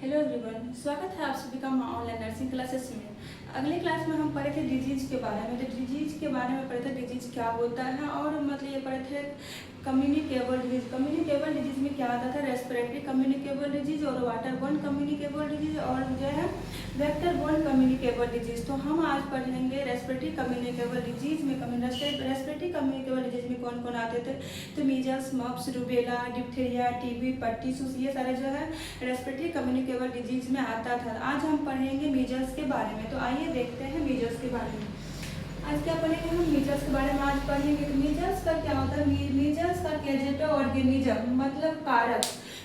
Hello everyone, स्वागत है आप सभी का ऑनलाइन नर्सिंग क्लासेस में। अगले क्लास में हम पढ़े थे डिजीज के बारे में। तो डिजीज के बारे में पढ़े थे डिजीज क्या होता है, और मतलब ये पढ़े थे कम्युनिकेबल डिजीज। कम्युनिकेबल डिजीज में क्या आता था, रेस्पिरेटरी कम्युनिकेबल डिजीज और वाटर बोर्न कम्युनिकेबल डिजीज और जो है वेक्टर बोर्न कम्युनिकेबल डिजीज। तो हम आज पढ़ेंगे रेस्पिरेटरी कम्युनिकेबल डिजीज में। रेस्पिरेटरी कम्युनिकेबल डिजीज में कौन कौन आते थे, तो मीजल्स, मप्स, रूबेला, डिप्थीरिया, टीबी, पट्टीसूस, ये सारे जो है रेस्पिरेटरी कम्युनिकेबल डिजीज में आता था। आज हम पढ़ेंगे मीजल्स के बारे में। तो आइए देखते हैं मीजल्स के बारे में। आज क्या पढ़ेंगे हम, मीजल्स के बारे में आज पढ़ेंगे। तो मीजल्स का क्या होता है, मीजल्स का कैजेटो ऑर्गेनिज्म मतलब कारक।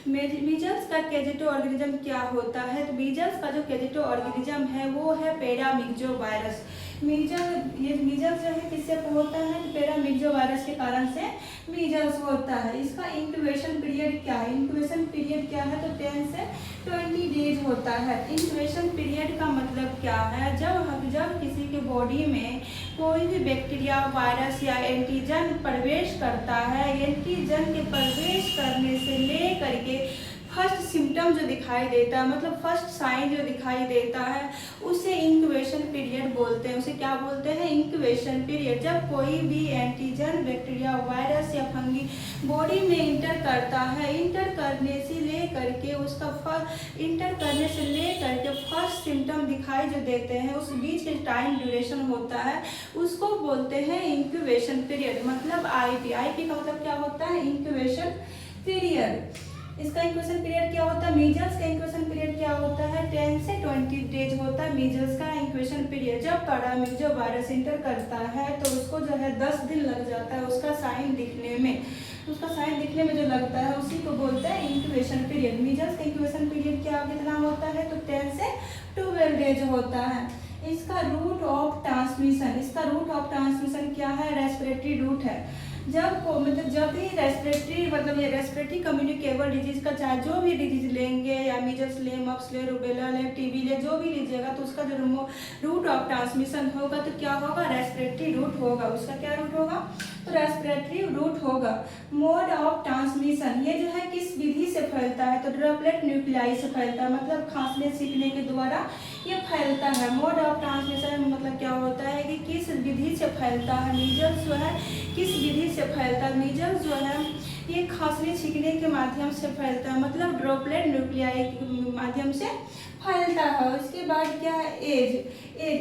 मीजल्स का कैजेटो ऑर्गेनिज्म क्या होता है, तो मीजल्स का जो कैजेटो ऑर्गेनिज्म है वो है पैरामिक्सो वायरस। मीजल्स जो है किससे होता है, तो पैरामिक्सो वायरस के कारण से मीजल्स होता है। इसका इंक्यूबेशन पीरियड क्या है, इंक्यूबेशन पीरियड क्या है, तो 10 से 20 डेज होता है। इंक्यूबेशन पीरियड का मतलब क्या है, जब किसी के बॉडी में कोई भी बैक्टीरिया, वायरस या एंटीजन प्रवेश करता है, एंटीजन के प्रवेश करने से ले करके फर्स्ट सिम्टम जो दिखाई देता है, मतलब फर्स्ट साइन जो दिखाई देता है, उसे इंक्यूबेशन पीरियड बोलते हैं। उसे क्या बोलते हैं, इंक्यूबेशन पीरियड। जब कोई भी एंटीजन, बैक्टीरिया, वायरस या फंगी बॉडी में इंटर करता है, इंटर करने से ले करके फर्स्ट सिम्टम दिखाई जो देते हैं, उस बीच के टाइम ड्यूरेशन होता है, उसको बोलते हैं इंक्यूबेशन पीरियड। मतलब आईपी का मतलब क्या होता है, इंक्यूबेशन पीरियड। इसका इंक्यूबेशन पीरियड क्या होता है, मीजल्स का इंक्यूबेशन पीरियड क्या होता है, 10 से 20 डेज होता है मीजल्स का इंक्यूबेशन पीरियड। जब पैरामिक्सो वायरस इंटर करता है तो उसको जो है 10 दिन लग जाता है उसका साइन दिखने में। जो लगता है उसी को बोलते हैं इंक्यूबेशन पीरियड। मीजल्स का इंक्यूबेशन पीरियड कितना होता है, तो 10 से 12 डेज होता है। इसका रूट ऑफ ट्रांसमिशन क्या है, रेस्पिरेटरी रूट है। जब भी ये रेस्पिरेटरी कम्युनिकेबल डिजीज का चाहे जो भी डिजीज लेंगे, या मीजल्स ले, मप्स ले, रूबेला ले, टीबी ले, जो भी लीजिएगा, तो उसका जो रूट ऑफ ट्रांसमिशन होगा तो क्या होगा, रेस्पिरेटरी रूट होगा। उसका क्या रूट होगा, तो रेस्पिरेटरी रूट होगा। मोड ऑफ ट्रांसमिशन, ये जो है किस विधि से फैलता है, तो ड्रॉपलेट न्यूक्लियाई से फैलता है, मतलब खांसने सीखने के द्वारा ये फैलता है। मोड ऑफ ट्रांसमिशन मतलब क्या होता है कि किस विधि से फैलता है। मीजल्स जो है किस विधि से फैलता है, मीजल्स जो है ये खांसने छींकने के माध्यम से फैलता है, मतलब ड्रॉपलेट न्यूक्लियाई के माध्यम से फैलता है। उसके बाद क्या है, एज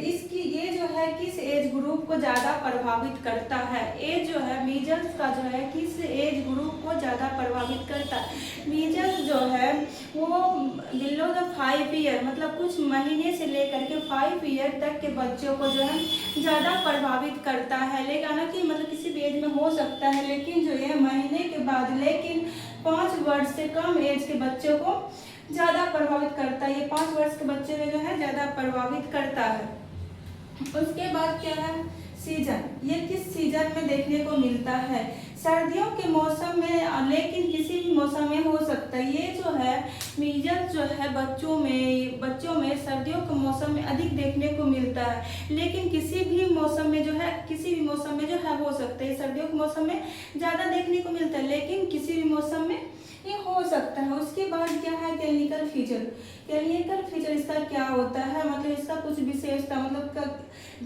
इसकी ये जो है किस एज ग्रुप को ज़्यादा प्रभावित करता है। एज जो है मीजल्स का जो है किस एज ग्रुप को ज़्यादा प्रभावित करता है। मीजल्स जो है वो बिलो द 5 ईयर, मतलब कुछ महीने से लेकर के 5 ईयर तक के बच्चों को जो है ज़्यादा प्रभावित करता है। लेकिन हालांकि मतलब किसी भी एज में हो सकता है, लेकिन जो है महीने के बाद, लेकिन 5 वर्ष से कम एज के बच्चों को ज़्यादा प्रभावित करता है। ये 5 वर्ष के बच्चे में जो है ज़्यादा प्रभावित करता है। उसके बाद क्या है, सीजन। ये किस सीजन में देखने को मिलता है, सर्दियों के मौसम में, लेकिन किसी भी मौसम में हो सकता है। ये जो है मीजल्स जो है बच्चों में सर्दियों के मौसम में अधिक देखने को मिलता है, लेकिन किसी भी मौसम में जो है हो सकता है। सर्दियों के मौसम में ज़्यादा देखने को मिलता है, लेकिन किसी भी मौसम में ये हो सकता है। उसके बाद क्या है, क्लिनिकल फीचर इसका क्या होता है, मतलब इसका कुछ विशेषता, मतलब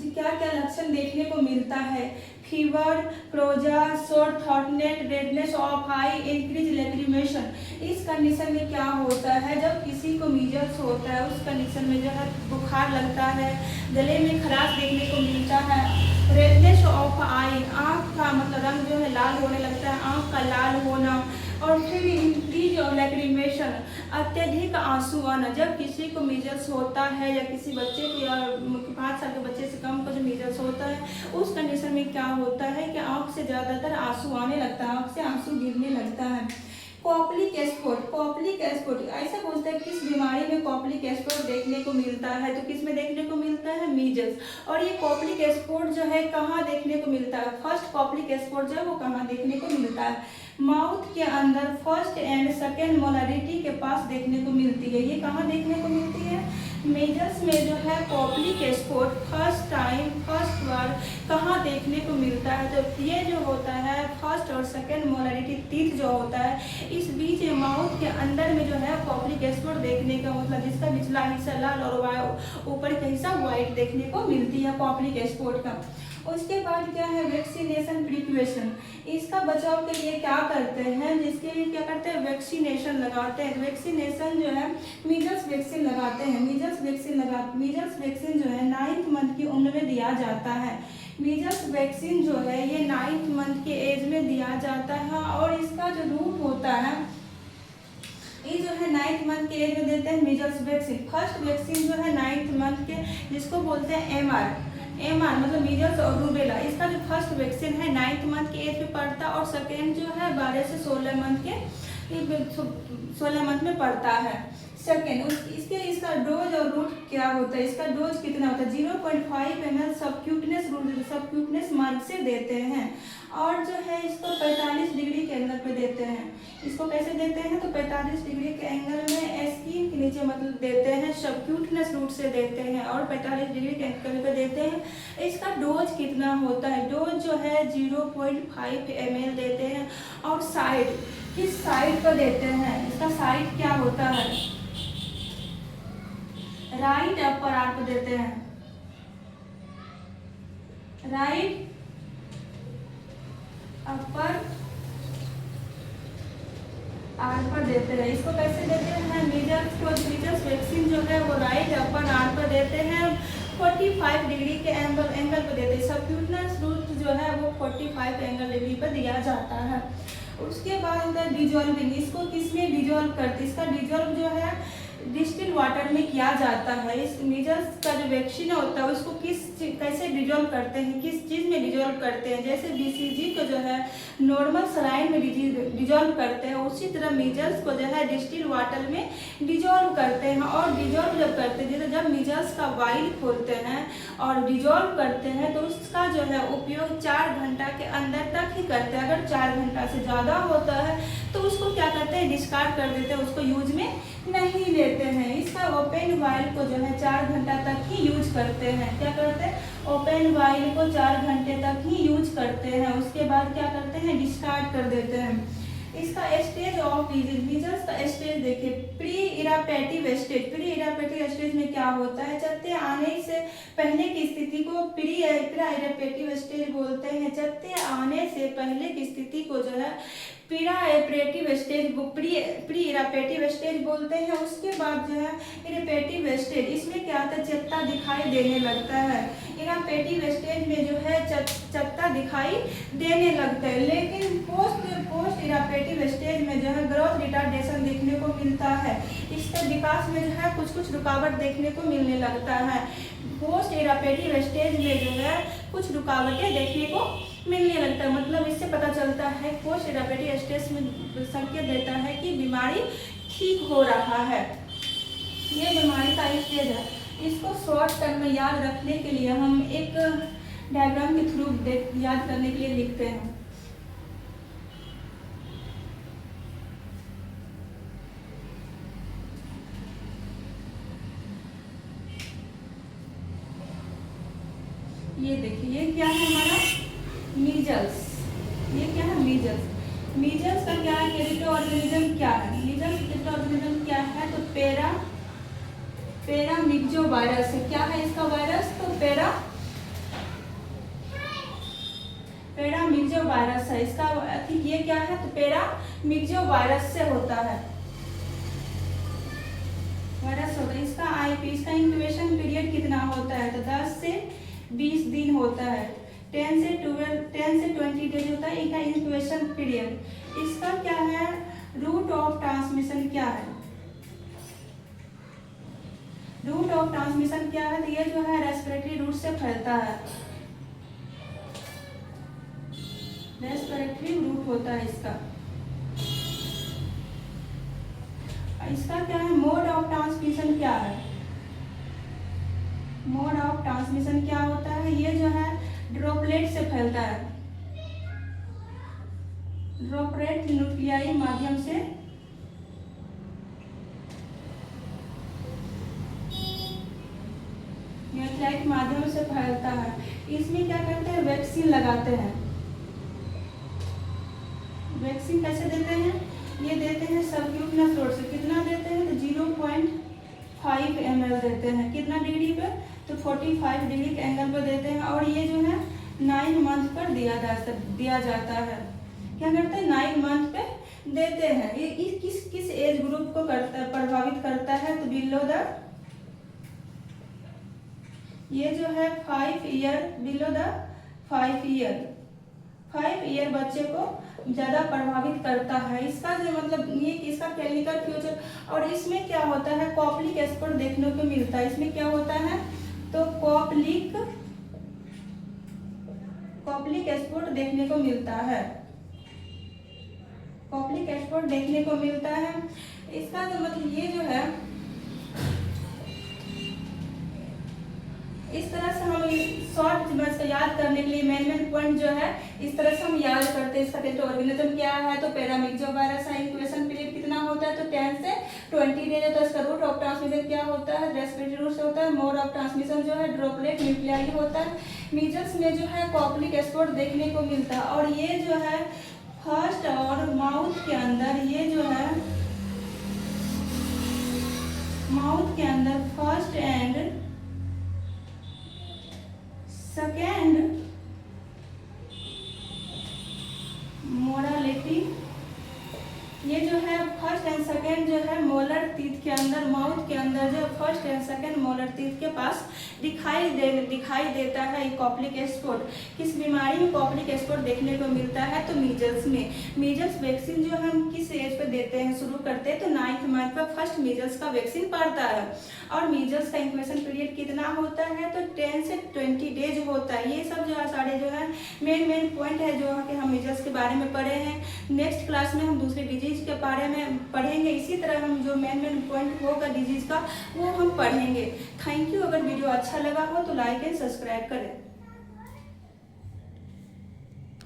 क्या क्या लक्षण देखने को मिलता है। फीवर, क्रोजा, शॉर्ट थॉटनेस, redness of eye, increase lacrimation. इस कंडीशन में क्या होता है, जब किसी को मीजल्स होता है उस कंडीशन में जो है बुखार लगता है, गले में खराश देखने को मिलता है, रेडनेस ऑफ आई, आँख का मतलब रंग जो है लाल होने लगता है, आँख का लाल होना, और फिर इंक्रीज और लैक्रिमेशन, अत्यधिक आंसू आना। जब किसी को मीजल्स होता है, या किसी बच्चे को, या 5 साल के बच्चे से कम को जो मीजल्स होता है, उस कंडीशन में क्या होता है कि आँख से ज़्यादातर आंसू आने लगता है, आँख से आंसू गिरने लगता है। कॉपलिक एस्पोट ऐसा पूछता है किस बीमारी में कॉपलिक एस्पोट देखने को मिलता है, तो किस में देखने को मिलता है, मीजल्स। और ये कॉपलिक एस्पोट जो है कहाँ देखने को मिलता है, फर्स्ट कॉपलिक एस्पोट जो है वो कहाँ देखने को मिलता है, माउथ के अंदर फर्स्ट एंड सेकेंड मोलारिटी के पास देखने को मिलती है। ये कहाँ देखने को मिलती है? मीजल्स में जो है पॉप्लिक स्पॉट फर्स्ट बार कहाँ देखने को मिलता है? तो ये जो होता है फर्स्ट और सेकेंड मोलारिटी टीथ जो होता है, इस बीच माउथ के अंदर में जो है पॉप्लिक स्पॉट देखने का मतलब जिसका निचला हिस्सा लाल और ऊपर का हिस्सा व्हाइट देखने को मिलती है पॉप्लिक स्पॉट का। उसके बाद क्या है? Vaccination precaution. इसका बचाव के लिए क्या करते हैं? जिसके लिए क्या करते हैं? वैक्सीनेशन लगाते हैं। वैक्सीनेशन जो है मीजल्स वैक्सीन लगाते हैं। मीजल्स वैक्सीन जो है 9th मंथ की उम्र में दिया जाता है। मीजल्स वैक्सीन जो है ये 9th मंथ के एज में दिया जाता है और इसका जो रूट होता है ये जो है 9th मंथ के एज में देते हैं मीजल्स वैक्सीन। फर्स्ट वैक्सीन जो है 9th मंथ के जिसको बोलते हैं एमआर मतलब मीजल्स और रूबेला। इसका जो फर्स्ट वैक्सीन है 9th मंथ के एज में पड़ता है और सेकेंड जो है 12 से 16 मंथ में पड़ता है। सेकेंड इसका डोज और रूट क्या होता है? इसका डोज कितना होता है? 0.5 ml सबक्यूटनेस मार्ग से देते हैं और जो है इसको 45 डिग्री के एंगल पे देते हैं। इसको कैसे देते हैं? तो 45 डिग्री के एंगल में स्किन के नीचे मतलब देते हैं, सबक्यूटनेस रूट से देते हैं और 45 डिग्री के एंगल पे देते हैं। इसका डोज कितना होता है? डोज जो है 0.5 ml देते हैं और किस साइड पर देते हैं? इसका साइड क्या होता है? राइट अपर आर्म पर देते हैं। राइट अपर आर्म पर देते हैं। इसको कैसे देते हैं? मीजल्स वैक्सीन जो है वो राइट अपर आर्म पर देते हैं, 45 डिग्री के एंगल पर देते हैं। सबक्यूटनेस रूट जो है वो 45 एंगल डिग्री पर दिया जाता है। उसके बाद होता है डिजॉल्विंग। इसको किसमें डिजॉल्व करते हैं? इसका डिजॉल्व जो है डिस्टिल वाटर में किया जाता है। इस मीजल्स का जो वैक्सीन होता है उसको कैसे डिजॉल्व करते हैं? किस चीज़ में डिजॉल्व करते हैं? जैसे BCG को जो है नॉर्मल सलाइन में डिजॉल्व करते हैं, उसी तरह मीजल्स को जो है डिस्टिल वाटर में डिजॉल्व करते हैं। और डिजॉल्व जब करते हैं, जैसे जब मीजल्स का वाइल खोलते हैं और डिजॉल्व करते हैं तो उसका जो है उपयोग 4 घंटा के अंदर तक ही करते हैं। अगर 4 घंटा से ज़्यादा होता है तो उसको क्या करते हैं? डिस्कार्ड कर देते हैं, उसको यूज में नहीं लेते हैं। इसका ओपन वाइल को जो है 4 घंटा तक ही यूज करते हैं। क्या करते हैं? ओपन वाइल को 4 घंटे तक ही यूज करते हैं। उसके बाद क्या करते हैं? डिस्कार्ड कर देते हैं। इसका स्टेज ऑफ मीजल्स का स्टेज देखिए, प्री इरापेटिव स्टेज में क्या होता है? चत्ते आने से पहले की स्थिति को प्री इरापेटिव स्टेज बोलते हैं। चत्ते आने से पहले की स्थिति को जो है प्री इरापेटिव स्टेज बोलते हैं। उसके बाद जो है इरापेटिव स्टेज, इसमें क्या होता है? चत्ता दिखाई देने लगता है। इरापेटिव स्टेज में जो है चत्ता दिखाई देने लगता है, लेकिन पोस्ट इरापेटिव स्टेज में जो है ग्रोथ रिटार्डेशन देखने को मिलता है। इसके विकास में जो है कुछ रुकावट देखने को मिलने लगता है। पोस्ट इरापेटिव स्टेज में जो है कुछ रुकावटें देखने को मिलने लगता है। मतलब इससे पता चलता है पोस्ट इरापेटिव स्टेज में संकेत देता है कि बीमारी ठीक हो रहा है। ये बीमारी का स्टेज है। इसको शॉर्ट टर्म में याद रखने के लिए हम एक डायग्राम के थ्रू याद करने के लिए लिखते हैं। ये देखिए, ये क्या है हमारा? मीजल्स। ये क्या है? मीजल्स का क्या है? कैरिटो ऑर्गेनिज्म क्या है? मीजल्स कैरिटो ऑर्गेनिज्म क्या है? तो पैरामिक्सो वायरस है। क्या है इसका वायरस? तो पैरामिक्सो वायरस है इसका। ये क्या है? तो पैरामिक्सो वायरस से होता है, वायरस होता है। इसका इसका इंक्यूबेशन पीरियड कितना होता है? तो 10 से 20 दिन होता है। 10 से 20 डेज होता है इसका इंक्यूबेशन पीरियड। इसका क्या है? रूट ऑफ ट्रांसमिशन क्या है? रूट ऑफ ट्रांसमिशन क्या है? तो ये जो है रेस्पिरेटरी रूट से फैलता है। रेस्पिरेटरी रूट होता है इसका। इसका क्या है? मोड ऑफ ट्रांसमिशन क्या है? मोड ऑफ ट्रांसमिशन क्या होता है? ये जो है ड्रॉपलेट से फैलता है। ड्रॉपलेट न्यूक्लियाई माध्यम से न्यूक्लियाई माध्यम से फैलता है। इसमें क्या करते हैं, वैक्सीन लगाते हैं। वैक्सीन कैसे देते हैं, ये देते हैं सबक्यूटनस रोड से। कितना देते हैं, तो 0.5 ml देते हैं। कितना डिग्री पे, तो 45 डिग्री के एंगल पर देते हैं। और ये जो है 9 मंथ पर दिया जाता है। क्या करते हैं, 9 मंथ पे देते हैं। ये किस एज ग्रुप को प्रभावित करता है, तो बिलो द, ये जो है 5 ईयर, बिलो द 5 ईयर बच्चे को ज़्यादा प्रभावित करता है। इसका जो मतलब ये इसका क्लिनिकल फ्यूचर, और इसमें क्या होता है, कॉप्लिक एस्पोर्ट देखने को मिलता है। इसमें क्या होता है, तो कॉप्लिक एस्पोर्ट देखने को मिलता है। कॉप्लिक एस्पोर्ट देखने को मिलता है। इसका जो मतलब ये जो है, इस तरह से हम शॉर्ट इसको याद करने के लिए मेन पॉइंट जो है इस तरह से हम याद करते हैं। इसका पेटो ऑर्गेनिज्म क्या है, तो पैरामिक्सोवायरस है। इंक्यूबेशन पीरियड कितना होता है, तो 10 से 20 डेज होता है। इसका रूट ऑफ ट्रांसमिशन क्या होता है, रेस्पिरेटरी रूट से होता है। मोड ऑफ ट्रांसमिशन जो है ड्रॉपलेट न्यूक्लियाई होता है। मीजल्स में जो है कॉप्लिक एस्पोर्ट देखने को मिलता है। और ये जो है फर्स्ट और माउथ के अंदर, ये जो है माउथ के अंदर फर्स्ट एंड सेकेंड मोरालिटी, ये जो है फर्स्ट एंड सेकेंड जो है मोलर टीथ के अंदर, माउथ के अंदर जो first and second molar teeth के पास दिखाई देता है ये कॉप्लिक एस्पोर्ट। किस बीमारी में कॉप्लिक एस्पोर्ट देखने को मिलता है, तो मीजल्स में। मीजल्स वैक्सीन जो हम किस एज पे देते हैं, शुरू करते हैं तो 9th मंथ पर फर्स्ट मीजल्स का वैक्सीन पड़ता है। और मीजल्स का इंक्यूबेशन पीरियड कितना होता है, तो 10 से 20 डेज होता है। ये सब जो है सारे जो है मेन पॉइंट है जो कि हम मीजल्स के बारे में पढ़े हैं। नेक्स्ट क्लास में हम दूसरे डिजीज के बारे में पढ़ेंगे। इसी तरह हम जो मेन पॉइंट होगा डिजीज का वो हम पढ़ेंगे। Thank you. अगर वीडियो अच्छा लगा हो तो लाइक एंड सब्सक्राइब करें।